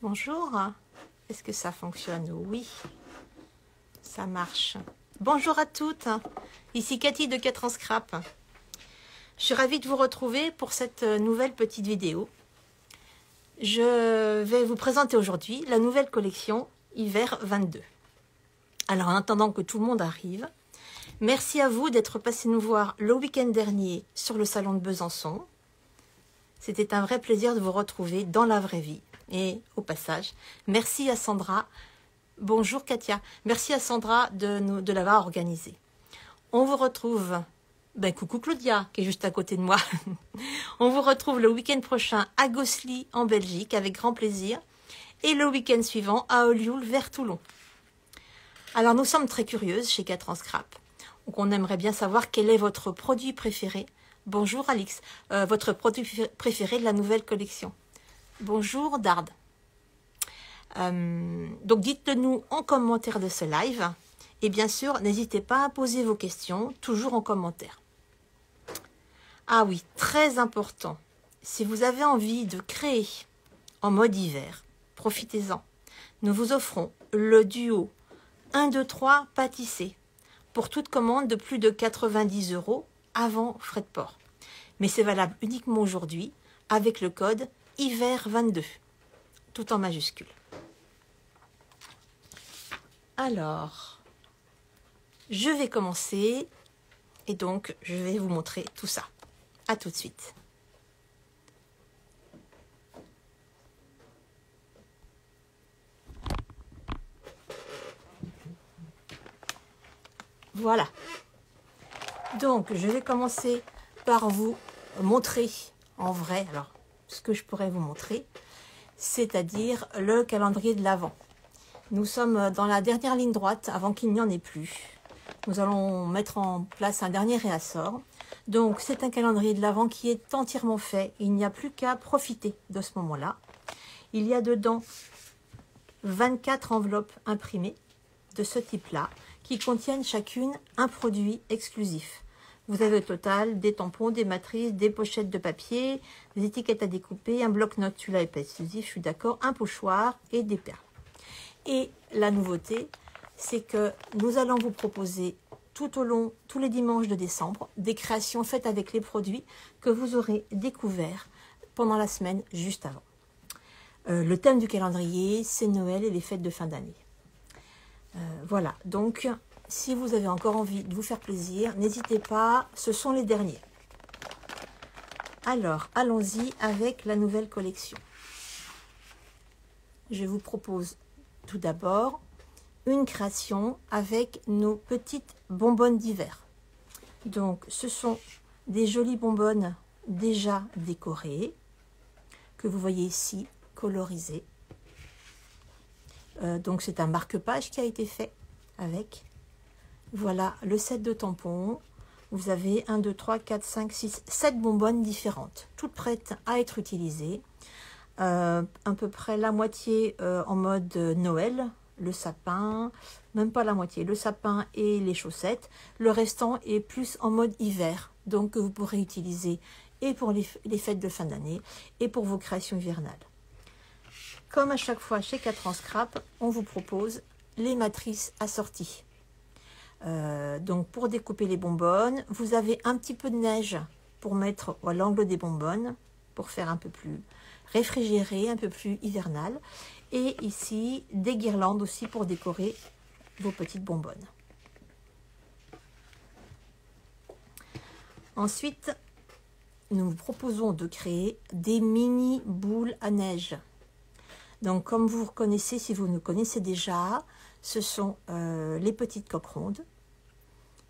Bonjour, est-ce que ça fonctionne? Oui, ça marche. Bonjour à toutes, ici Cathy de 4 ans Scrap. Je suis ravie de vous retrouver pour cette nouvelle petite vidéo. Je vais vous présenter aujourd'hui la nouvelle collection Hiver 22. Alors en attendant que tout le monde arrive, merci à vous d'être passé nous voir le week-end dernier sur le salon de Besançon. C'était un vrai plaisir de vous retrouver dans la vraie vie. Et au passage, merci à Sandra. Bonjour Katia. Merci à Sandra de l'avoir organisé. On vous retrouve, coucou Claudia qui est juste à côté de moi. On vous retrouve le week-end prochain à Gosselies en Belgique avec grand plaisir. Et le week-end suivant à Olioul vers Toulon. Alors nous sommes très curieuses chez 4 ans Scrap. Donc on aimerait bien savoir quel est votre produit préféré. Bonjour Alix, votre produit préféré de la nouvelle collection. Bonjour Dard. Donc dites-le nous en commentaire de ce live. Et bien sûr, n'hésitez pas à poser vos questions, toujours en commentaire. Ah oui, très important. Si vous avez envie de créer en mode hiver, profitez-en. Nous vous offrons le duo 1, 2, 3 pâtissé pour toute commande de plus de 90 € avant frais de port. Mais c'est valable uniquement aujourd'hui avec le code hiver 22, tout en majuscule. Alors, je vais commencer et donc je vais vous montrer tout ça. À tout de suite. Voilà. Donc, je vais commencer par vous montrer en vrai, alors, ce que je pourrais vous montrer, c'est-à-dire le calendrier de l'Avent. Nous sommes dans la dernière ligne droite avant qu'il n'y en ait plus. Nous allons mettre en place un dernier réassort. Donc, c'est un calendrier de l'Avent qui est entièrement fait. Il n'y a plus qu'à profiter de ce moment-là. Il y a dedans 24 enveloppes imprimées de ce type-là qui contiennent chacune un produit exclusif. Vous avez au total des tampons, des matrices, des pochettes de papier, des étiquettes à découper, un bloc-notes, celui-là n'est pas exclusif, je suis d'accord, un pochoir et des perles. Et la nouveauté, c'est que nous allons vous proposer tout au long, tous les dimanches de décembre, des créations faites avec les produits que vous aurez découverts pendant la semaine juste avant. Le thème du calendrier, c'est Noël et les fêtes de fin d'année. Voilà, donc si vous avez encore envie de vous faire plaisir, n'hésitez pas, ce sont les derniers. Alors, allons-y avec la nouvelle collection. Je vous propose tout d'abord une création avec nos petites bonbonnes d'hiver. Donc, ce sont des jolies bonbonnes déjà décorées, que vous voyez ici, colorisées. Donc c'est un marque-page qui a été fait avec. Voilà le set de tampons. Vous avez 1, 2, 3, 4, 5, 6, 7 bonbonnes différentes, toutes prêtes à être utilisées. À peu près la moitié en mode Noël, le sapin, même pas la moitié, le sapin et les chaussettes. Le restant est plus en mode hiver, donc que vous pourrez utiliser et pour les fêtes de fin d'année et pour vos créations hivernales. Comme à chaque fois chez 4 ans Scrap, on vous propose les matrices assorties. Donc pour découper les bonbonnes, vous avez un petit peu de neige pour mettre à l'angle des bonbonnes, pour faire un peu plus réfrigéré, un peu plus hivernal. Et ici, des guirlandes aussi pour décorer vos petites bonbonnes. Ensuite, nous vous proposons de créer des mini boules à neige. Donc, comme vous reconnaissez, si vous nous connaissez déjà, ce sont les petites coques rondes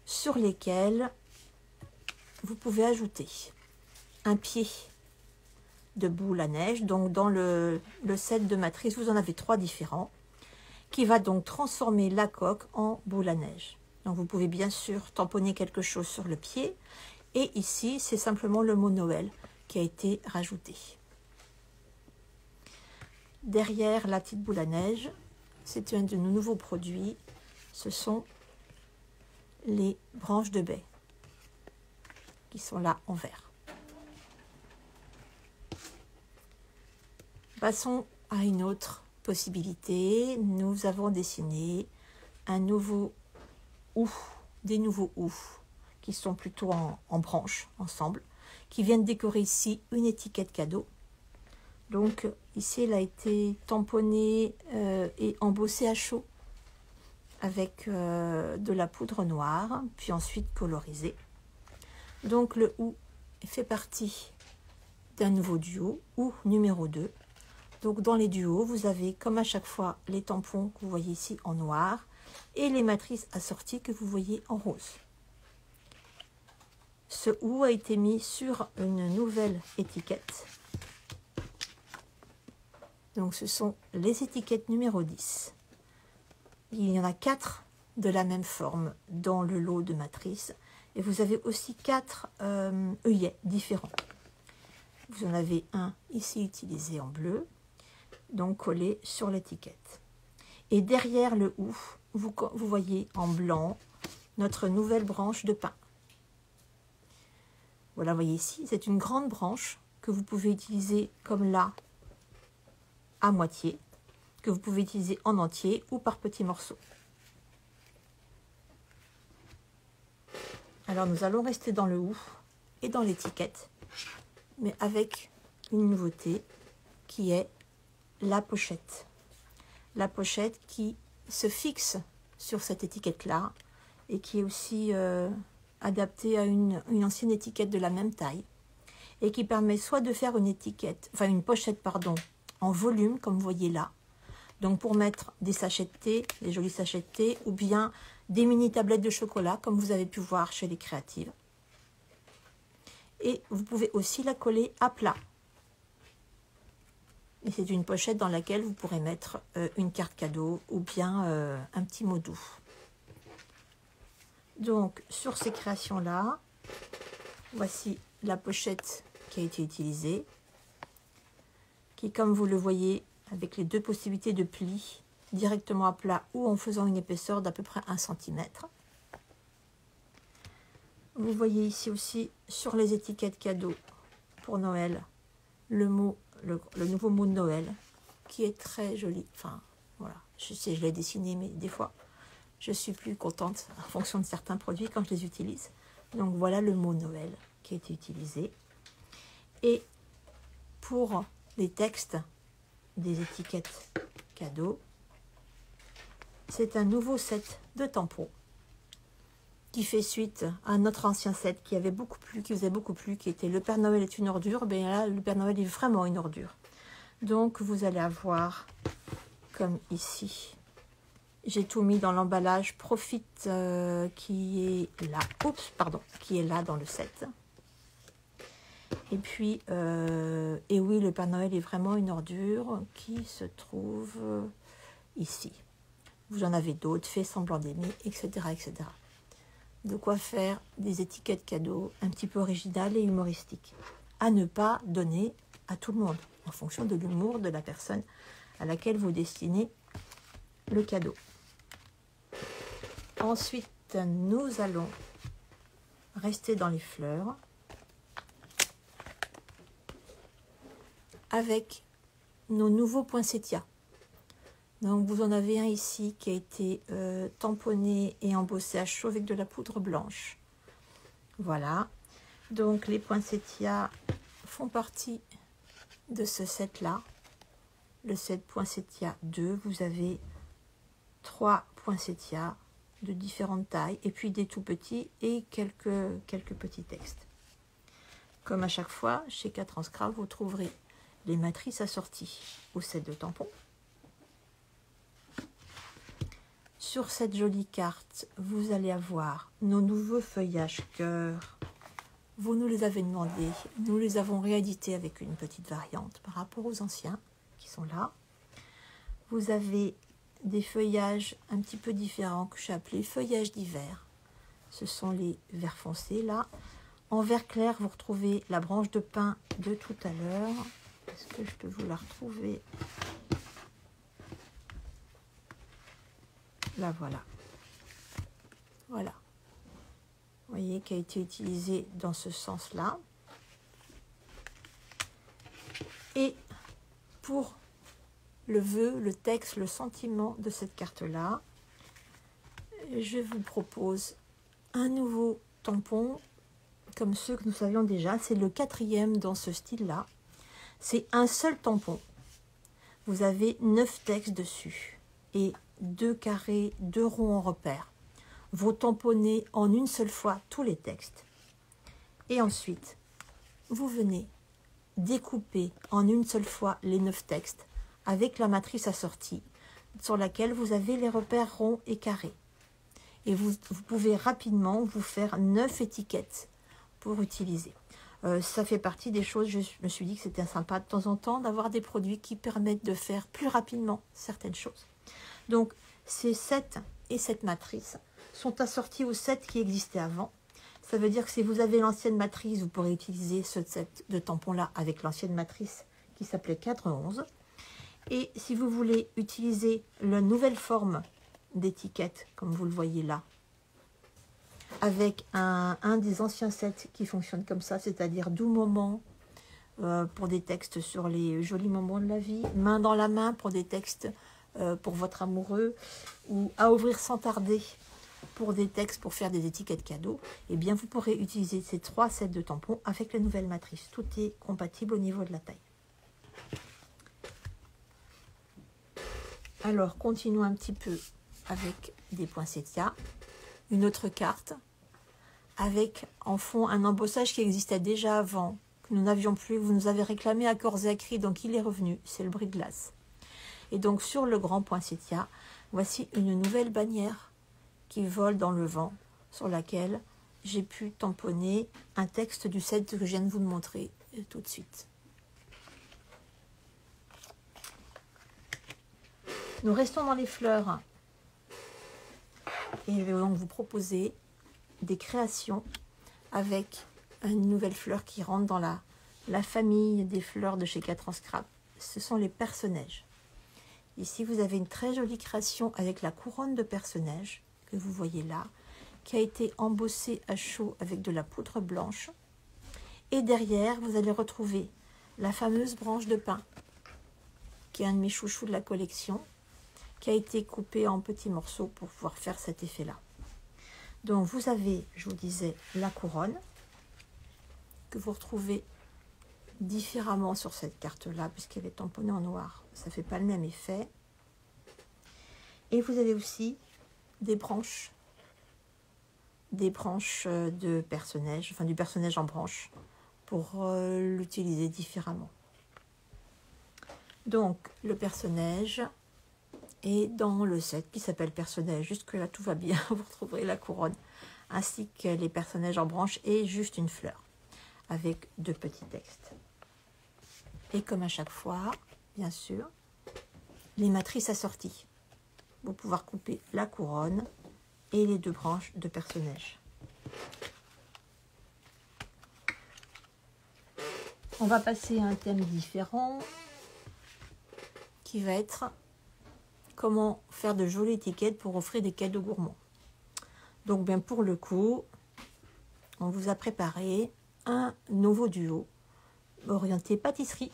sur lesquelles vous pouvez ajouter un pied de boule à neige. Donc, dans le set de matrice, vous en avez 3 différents qui va donc transformer la coque en boule à neige. Donc, vous pouvez bien sûr tamponner quelque chose sur le pied. Et ici, c'est simplement le mot Noël qui a été rajouté. Derrière la petite boule à neige, c'est un de nos nouveaux produits. Ce sont les branches de baie qui sont là en vert. Passons à une autre possibilité, nous avons dessiné un nouveau ou, des nouveaux ou, qui sont plutôt en branches ensemble, qui viennent décorer ici une étiquette cadeau. Donc ici, elle a été tamponnée et embossée à chaud avec de la poudre noire, puis ensuite colorisée. Donc le ou fait partie d'un nouveau duo, ou numéro 2. Donc dans les duos, vous avez comme à chaque fois les tampons que vous voyez ici en noir et les matrices assorties que vous voyez en rose. Ce ou a été mis sur une nouvelle étiquette. Donc ce sont les étiquettes numéro 10. Il y en a 4 de la même forme dans le lot de matrices. Et vous avez aussi 4 œillets différents. Vous en avez un ici utilisé en bleu, donc collé sur l'étiquette. Et derrière le ou, vous voyez en blanc notre nouvelle branche de pin. Voilà, vous voyez ici, c'est une grande branche que vous pouvez utiliser comme là, à moitié, que vous pouvez utiliser en entier ou par petits morceaux. Alors nous allons rester dans le ou et dans l'étiquette, mais avec une nouveauté qui est la pochette. La pochette qui se fixe sur cette étiquette-là et qui est aussi adaptée à une ancienne étiquette de la même taille et qui permet soit de faire une étiquette, enfin une pochette pardon, en volume comme vous voyez là, donc pour mettre des sachets de thé, des jolis sachets de thé, ou bien des mini tablettes de chocolat comme vous avez pu voir chez les créatives. Et vous pouvez aussi la coller à plat. Et c'est une pochette dans laquelle vous pourrez mettre une carte cadeau ou bien un petit mot doux. Donc sur ces créations-là, voici la pochette qui a été utilisée, qui comme vous le voyez avec les deux possibilités de pli, directement à plat ou en faisant une épaisseur d'à peu près 1 cm. Vous voyez ici aussi sur les étiquettes cadeaux pour Noël le nouveau mot de Noël qui est très joli. Enfin voilà, je sais, je l'ai dessiné, mais des fois je suis plus contente en fonction de certains produits quand je les utilise. Donc voilà le mot Noël qui a été utilisé. Et pour les textes des étiquettes cadeaux, c'est un nouveau set de tampons qui fait suite à notre ancien set qui avait beaucoup plu, qui faisait beaucoup plu, qui était le Père Noël est une ordure. Ben là, le Père Noël est vraiment une ordure. Donc vous allez avoir comme ici, j'ai tout mis dans l'emballage Profite qui est là, qui est là dans le set. Et puis, et oui, le Père Noël est vraiment une ordure qui se trouve ici. Vous en avez d'autres, fait semblant d'aimer, etc., etc. De quoi faire des étiquettes cadeaux un petit peu originales et humoristiques. À ne pas donner à tout le monde, en fonction de l'humour de la personne à laquelle vous destinez le cadeau. Ensuite, nous allons rester dans les fleurs avec nos nouveaux poinsettias. Donc vous en avez un ici qui a été tamponné et embossé à chaud avec de la poudre blanche. Voilà. Donc les poinsettias font partie de ce set-là. Le set poinsettia 2, vous avez 3 poinsettias de différentes tailles et puis des tout petits et quelques petits textes. Comme à chaque fois, chez 4 ans Scrap, vous trouverez les matrices assorties au set de tampons. Sur cette jolie carte, vous allez avoir nos nouveaux feuillages cœur. Vous nous les avez demandés, nous les avons réédités avec une petite variante par rapport aux anciens qui sont là. Vous avez des feuillages un petit peu différents que j'ai appelés feuillages d'hiver. Ce sont les verts foncés là. En vert clair, vous retrouvez la branche de pin de tout à l'heure. Est-ce que je peux vous la retrouver ? La voilà. Voilà. Vous voyez qui a été utilisé dans ce sens-là. Et pour le vœu, le texte, le sentiment de cette carte-là. Je vous propose un nouveau tampon, comme ceux que nous savions déjà. C'est le 4e dans ce style-là. C'est un seul tampon. Vous avez 9 textes dessus et 2 carrés, 2 ronds en repère. Vous tamponnez en une seule fois tous les textes. Et ensuite, vous venez découper en une seule fois les 9 textes avec la matrice assortie sur laquelle vous avez les repères ronds et carrés. Et vous pouvez rapidement vous faire 9 étiquettes pour utiliser. Ça fait partie des choses, je me suis dit que c'était sympa de temps en temps d'avoir des produits qui permettent de faire plus rapidement certaines choses. Donc ces sets et cette matrice sont assortis au set qui existait avant. Ça veut dire que si vous avez l'ancienne matrice, vous pourrez utiliser ce set de tampons-là avec l'ancienne matrice qui s'appelait 411. Et si vous voulez utiliser la nouvelle forme d'étiquette, comme vous le voyez là, avec un des anciens sets qui fonctionne comme ça, c'est-à-dire doux moments pour des textes sur les jolis moments de la vie, main dans la main pour des textes pour votre amoureux, ou à ouvrir sans tarder pour des textes pour faire des étiquettes cadeaux, eh bien vous pourrez utiliser ces 3 sets de tampons avec la nouvelle matrice. Tout est compatible au niveau de la taille. Alors continuons un petit peu avec des poinsettias. Une autre carte avec en fond un embossage qui existait déjà avant, que nous n'avions plus, vous nous avez réclamé à corps et à cri, donc il est revenu, c'est le bris-de-glace. Et donc sur le grand poinsettia, voici une nouvelle bannière qui vole dans le vent, sur laquelle j'ai pu tamponner un texte du set que je viens de vous montrer tout de suite. Nous restons dans les fleurs et je vais donc vous proposer des créations avec une nouvelle fleur qui rentre dans la famille des fleurs de chez 4 ans Scrap. Ce sont les perce-neige. Ici, vous avez une très jolie création avec la couronne de perce-neige que vous voyez là, qui a été embossée à chaud avec de la poudre blanche. Et derrière, vous allez retrouver la fameuse branche de pin, qui est un de mes chouchous de la collection, qui a été coupée en petits morceaux pour pouvoir faire cet effet-là. Donc vous avez, je vous disais, la couronne, que vous retrouvez différemment sur cette carte-là, puisqu'elle est tamponnée en noir. Ça ne fait pas le même effet. Et vous avez aussi des branches de perce-neige, enfin du perce-neige en branche, pour l'utiliser différemment. Donc le perce-neige est dans le set qui s'appelle perce-neige. Jusque-là, tout va bien. Vous retrouverez la couronne, ainsi que les perce-neige en branche et juste une fleur, avec 2 petits textes. Et comme à chaque fois, bien sûr, les matrices assorties. Vous pouvez pouvoir couper la couronne et les 2 branches de perce-neige. On va passer à un thème différent qui va être comment faire de jolies étiquettes pour offrir des cadeaux gourmands. Donc bien pour le coup, on vous a préparé un nouveau duo orienté pâtisserie.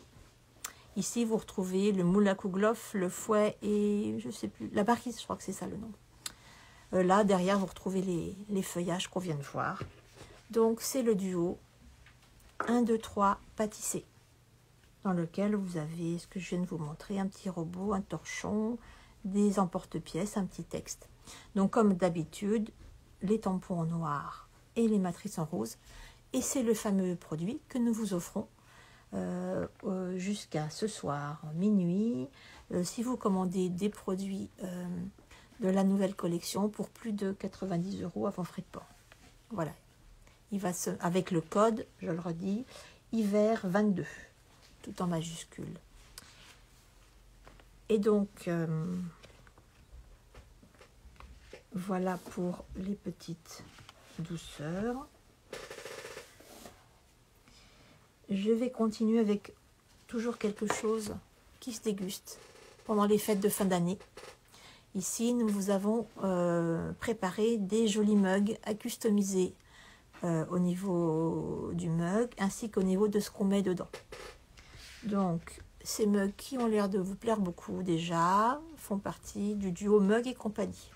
Ici, vous retrouvez le moule à kouglof, le fouet et je sais plus, la barise, je crois que c'est ça le nom. Là, derrière, vous retrouvez les feuillages qu'on vient de voir. Donc, c'est le duo 1, 2, 3 pâtissé, dans lequel vous avez ce que je viens de vous montrer, un petit robot, un torchon, des emporte-pièces, un petit texte. Donc, comme d'habitude, les tampons en noir et les matrices en rose. Et c'est le fameux produit que nous vous offrons jusqu'à ce soir, minuit. Si vous commandez des produits de la nouvelle collection pour plus de 90 € avant frais de port. Voilà. Il va avec le code, je le redis, hiver 22, tout en majuscule. Et donc, voilà pour les petites douceurs. Je vais continuer avec toujours quelque chose qui se déguste pendant les fêtes de fin d'année. Ici, nous vous avons préparé des jolis mugs à customiser au niveau du mug ainsi qu'au niveau de ce qu'on met dedans. Donc, ces mugs qui ont l'air de vous plaire beaucoup déjà font partie du duo Mug et compagnie.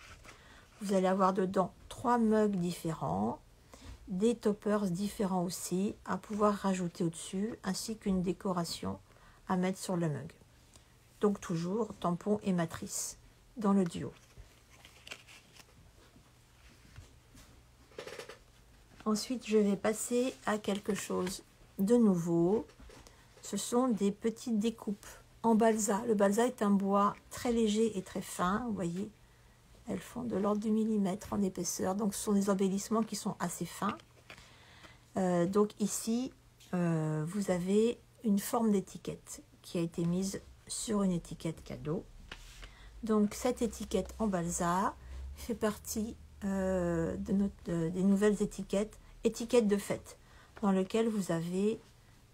Vous allez avoir dedans 3 mugs différents, des toppers différents aussi à pouvoir rajouter au-dessus, ainsi qu'une décoration à mettre sur le mug. Donc toujours tampon et matrice dans le duo. Ensuite, je vais passer à quelque chose de nouveau. Ce sont des petites découpes en balsa. Le balsa est un bois très léger et très fin, vous voyez. Elles font de l'ordre du millimètre en épaisseur, donc ce sont des embellissements qui sont assez fins. Donc ici, vous avez une forme d'étiquette qui a été mise sur une étiquette cadeau. Donc cette étiquette en balsa fait partie des nouvelles étiquettes de fête, dans lesquelles vous avez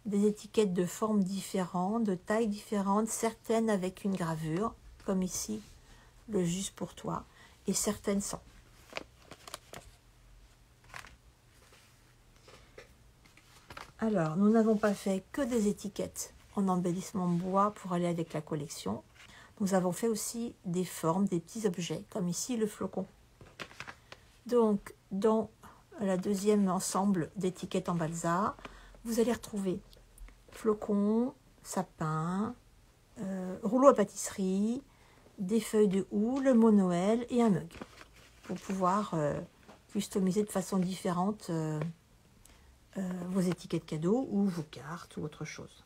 des étiquettes de formes différentes, de tailles différentes, certaines avec une gravure, comme ici, le Juste pour toi, et certaines sans. Alors, nous n'avons pas fait que des étiquettes en embellissement bois pour aller avec la collection. Nous avons fait aussi des formes, des petits objets, comme ici le flocon. Donc, dans la deuxième ensemble d'étiquettes en balsa, vous allez retrouver flocon, sapin, rouleau à pâtisserie, des feuilles de houx, le mot Noël et un mug, pour pouvoir customiser de façon différente vos étiquettes cadeaux ou vos cartes ou autre chose.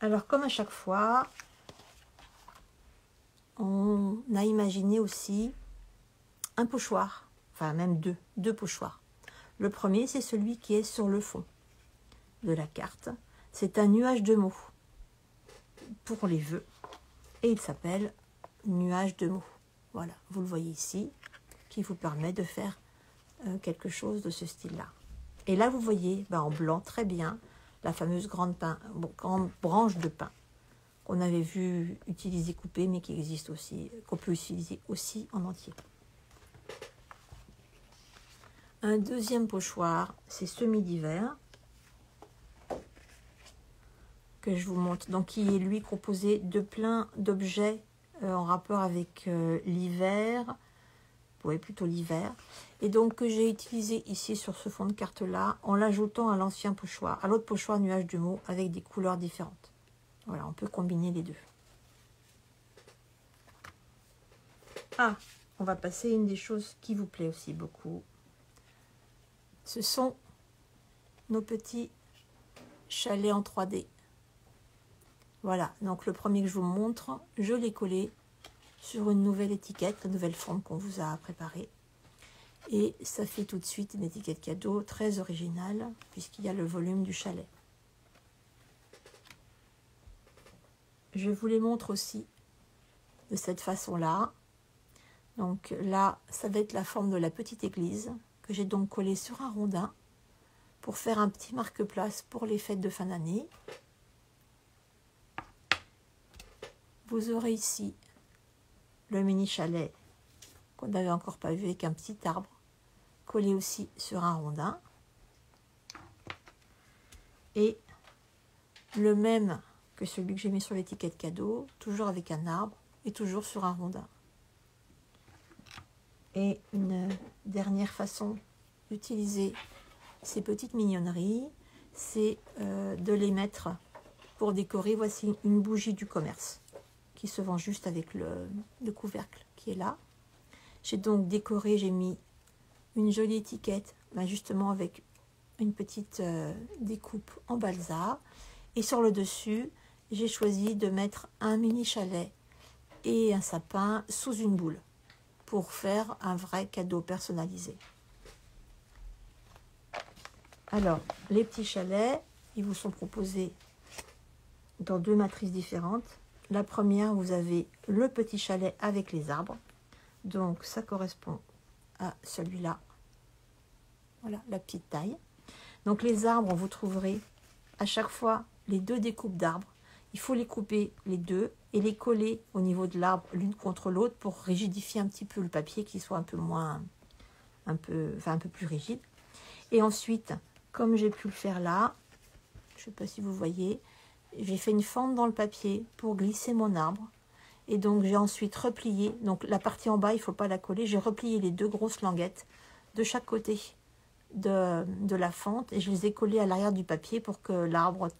Alors, comme à chaque fois, on a imaginé aussi un pochoir, enfin même deux pochoirs. Le premier, c'est celui qui est sur le fond de la carte. C'est un nuage de mots pour les vœux et il s'appelle nuage de mots. Voilà, vous le voyez ici, qui vous permet de faire quelque chose de ce style-là. Et là, vous voyez en blanc très bien la fameuse grande branche de pin qu'on avait vu utiliser coupée, mais qui existe aussi, qu'on peut utiliser aussi en entier. Un deuxième pochoir, c'est semis d'hiver, que je vous montre, donc qui est lui composé de plein d'objets en rapport avec l'hiver, oui, plutôt l'hiver, et donc que j'ai utilisé ici sur ce fond de carte là, en l'ajoutant à l'ancien pochoir, à l'autre pochoir nuage de mots avec des couleurs différentes. Voilà, on peut combiner les deux. Ah, on va passer à une des choses qui vous plaît aussi beaucoup. Ce sont nos petits chalets en 3D. Voilà, donc le premier que je vous montre, je l'ai collé sur une nouvelle étiquette, la nouvelle forme qu'on vous a préparée. Et ça fait tout de suite une étiquette cadeau très originale, puisqu'il y a le volume du chalet. Je vous les montre aussi de cette façon-là. Donc là, ça va être la forme de la petite église, que j'ai donc collée sur un rondin, pour faire un petit marque-place pour les fêtes de fin d'année. Vous aurez ici le mini chalet qu'on n'avait encore pas vu avec un petit arbre collé aussi sur un rondin. Et le même que celui que j'ai mis sur l'étiquette cadeau, toujours avec un arbre et toujours sur un rondin. Et une dernière façon d'utiliser ces petites mignonneries, c'est de les mettre pour décorer. Voici une bougie du commerce qui se vend juste avec le couvercle qui est là. J'ai donc décoré, j'ai mis une jolie étiquette, justement avec une petite découpe en balsa. Et sur le dessus, j'ai choisi de mettre un mini chalet et un sapin sous une boule pour faire un vrai cadeau personnalisé. Alors, les petits chalets, ils vous sont proposés dans deux matrices différentes. La première, vous avez le petit chalet avec les arbres. Donc, ça correspond à celui-là. Voilà, la petite taille. Donc, les arbres, vous trouverez à chaque fois les deux découpes d'arbres. Il faut les couper les deux et les coller au niveau de l'arbre l'une contre l'autre pour rigidifier un petit peu le papier, qui soit un peu plus rigide. Et ensuite, comme j'ai pu le faire là, je ne sais pas si vous voyez, j'ai fait une fente dans le papier pour glisser mon arbre. Et donc j'ai ensuite replié, donc la partie en bas, il ne faut pas la coller, j'ai replié les deux grosses languettes de chaque côté de la fente et je les ai collées à l'arrière du papier pour que l'arbre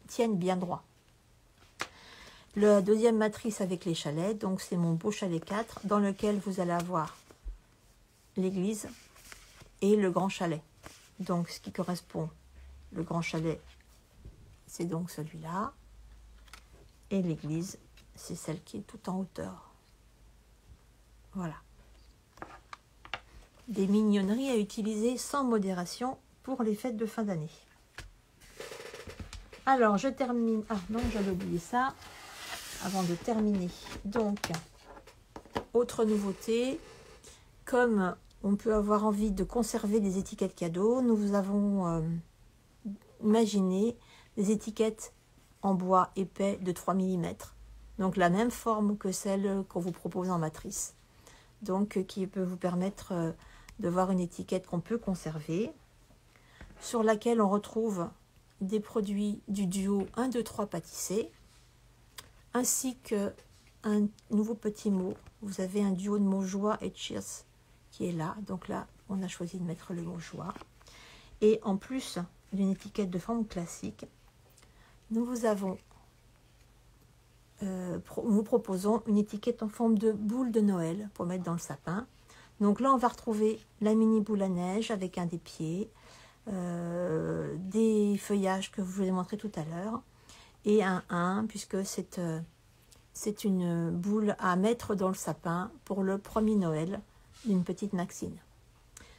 tienne bien droit. La deuxième matrice avec les chalets, donc c'est mon beau chalet 4 dans lequel vous allez avoir l'église et le grand chalet. Donc ce qui correspond, le grand chalet, c'est donc celui-là et l'église, c'est celle qui est tout en hauteur. Voilà. Des mignonneries à utiliser sans modération pour les fêtes de fin d'année. Alors, je termine... Ah non, j'avais oublié ça avant de terminer. Donc, autre nouveauté, comme on peut avoir envie de conserver des étiquettes cadeaux, nous avons imaginé des étiquettes en bois épais de 3 mm. Donc, la même forme que celle qu'on vous propose en matrice. Donc, qui peut vous permettre de voir une étiquette qu'on peut conserver, sur laquelle on retrouve des produits du duo 1, 2, 3 pâtissé, ainsi qu'un nouveau petit mot. Vous avez un duo de mots joie et cheers qui est là. Donc là, on a choisi de mettre le mot joie. Et en plus d'une étiquette de forme classique, nous vous proposons une étiquette en forme de boule de Noël pour mettre dans le sapin. Donc là, on va retrouver la mini boule à neige avec un des pieds, des feuillages que je vous ai montré tout à l'heure, et un 1, puisque c'est une boule à mettre dans le sapin pour le premier Noël d'une petite Maxine.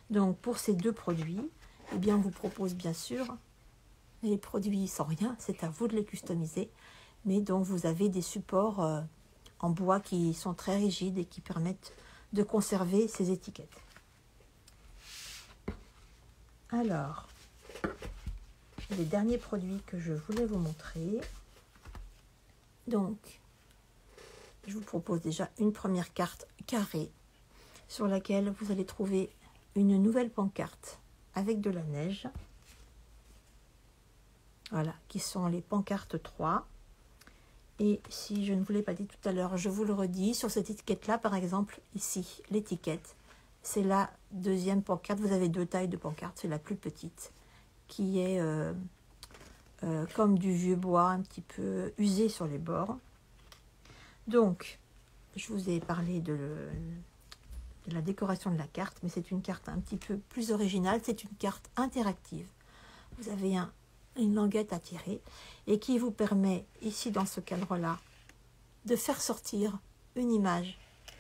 Donc pour ces deux produits, eh bien, on vous propose bien sûr les produits sans rien, c'est à vous de les customiser, mais dont vous avez des supports en bois qui sont très rigides et qui permettent de conserver ces étiquettes. Alors, les derniers produits que je voulais vous montrer. Donc, je vous propose déjà une première carte carrée sur laquelle vous allez trouver une nouvelle pancarte avec de la neige. Voilà, qui sont les pancartes 3. Et si je ne vous l'ai pas dit tout à l'heure, je vous le redis, sur cette étiquette-là, par exemple, ici, l'étiquette, c'est la deuxième pancarte. Vous avez deux tailles de pancarte, c'est la plus petite, qui est comme du vieux bois, un petit peu usé sur les bords. Donc, je vous ai parlé de la décoration de la carte, mais c'est une carte un petit peu plus originale, c'est une carte interactive. Vous avez une languette à tirer et qui vous permet, ici dans ce cadre-là, de faire sortir une image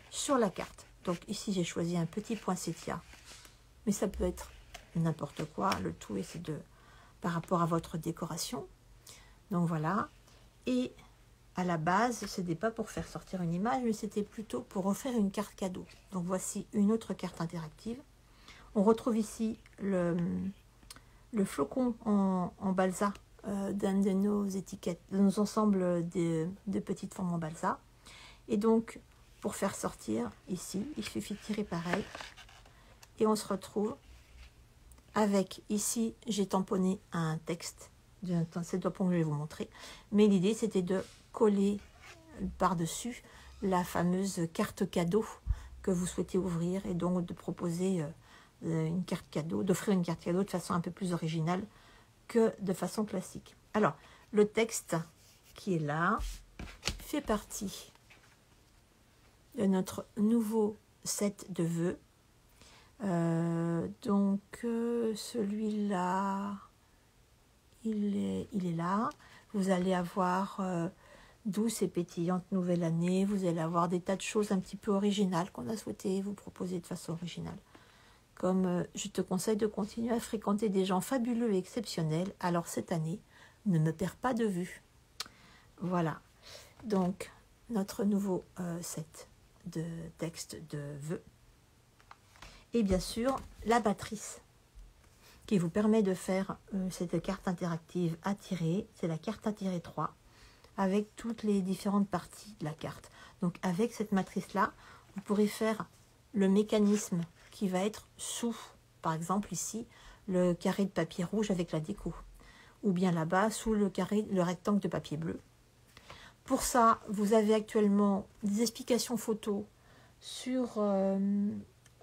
sur la carte. Donc ici, j'ai choisi un petit poinsettia, mais ça peut être n'importe quoi. Le tout, c'est par rapport à votre décoration. Donc voilà. Et à la base, ce n'était pas pour faire sortir une image, mais c'était plutôt pour offrir une carte cadeau. Donc voici une autre carte interactive. On retrouve ici le flocon en balsa d'un de nos étiquettes, de nos ensembles de petites formes en balsa. Et donc, pour faire sortir ici, il suffit de tirer pareil. Et on se retrouve avec, ici, j'ai tamponné un texte. C'est le tampon que je vais vous montrer. Mais l'idée, c'était de coller par-dessus la fameuse carte cadeau que vous souhaitez ouvrir et donc de proposer une carte cadeau, d'offrir une carte cadeau de façon un peu plus originale que de façon classique. Alors, le texte qui est là fait partie de notre nouveau set de vœux. Celui-là, il est là. Vous allez avoir douce et pétillante nouvelle année. Vous allez avoir des tas de choses un petit peu originales qu'on a souhaité vous proposer de façon originale. Comme je te conseille de continuer à fréquenter des gens fabuleux et exceptionnels, alors cette année, ne me perds pas de vue. Voilà, donc notre nouveau set de textes de vœux. Et bien sûr, la matrice qui vous permet de faire cette carte interactive à tirer, c'est la carte à tirer 3, avec toutes les différentes parties de la carte. Donc avec cette matrice-là, vous pourrez faire le mécanisme qui va être sous, par exemple ici, le carré de papier rouge avec la déco, ou bien là-bas sous le rectangle de papier bleu. Pour ça, vous avez actuellement des explications photos sur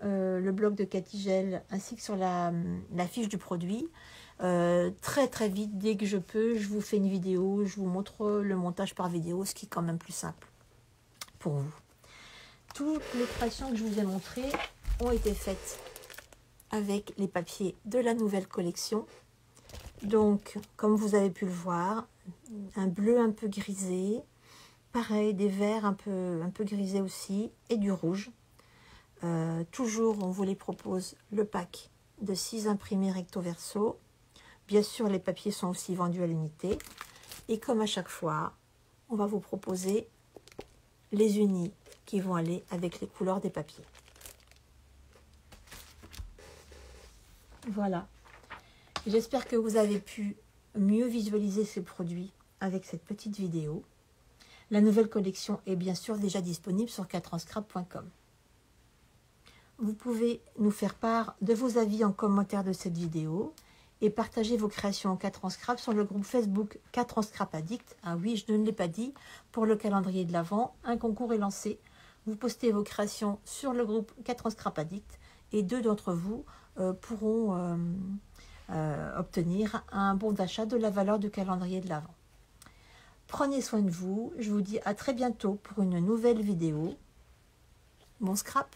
le blog de Catigel ainsi que sur la fiche du produit. Très très vite, dès que je peux, je vous fais une vidéo, je vous montre le montage par vidéo, ce qui est quand même plus simple pour vous. Toutes les créations que je vous ai montrées ont été faites avec les papiers de la nouvelle collection. Donc, comme vous avez pu le voir, un bleu un peu grisé, pareil, des verts un peu grisés aussi, et du rouge. Toujours, on vous les propose le pack de 6 imprimés recto verso. Bien sûr, les papiers sont aussi vendus à l'unité. Et comme à chaque fois, on va vous proposer les unis qui vont aller avec les couleurs des papiers. Voilà. J'espère que vous avez pu mieux visualiser ces produits avec cette petite vidéo. La nouvelle collection est bien sûr déjà disponible sur 4enscrap.com. Vous pouvez nous faire part de vos avis en commentaire de cette vidéo et partager vos créations en 4enscrap sur le groupe Facebook 4enscrap Addict. Ah oui, je ne l'ai pas dit, pour le calendrier de l'Avent, un concours est lancé. Vous postez vos créations sur le groupe 4enscrap Addict et 2 d'entre vous pourront obtenir un bon d'achat de la valeur du calendrier de l'Avent. Prenez soin de vous, je vous dis à très bientôt pour une nouvelle vidéo. Bon scrap!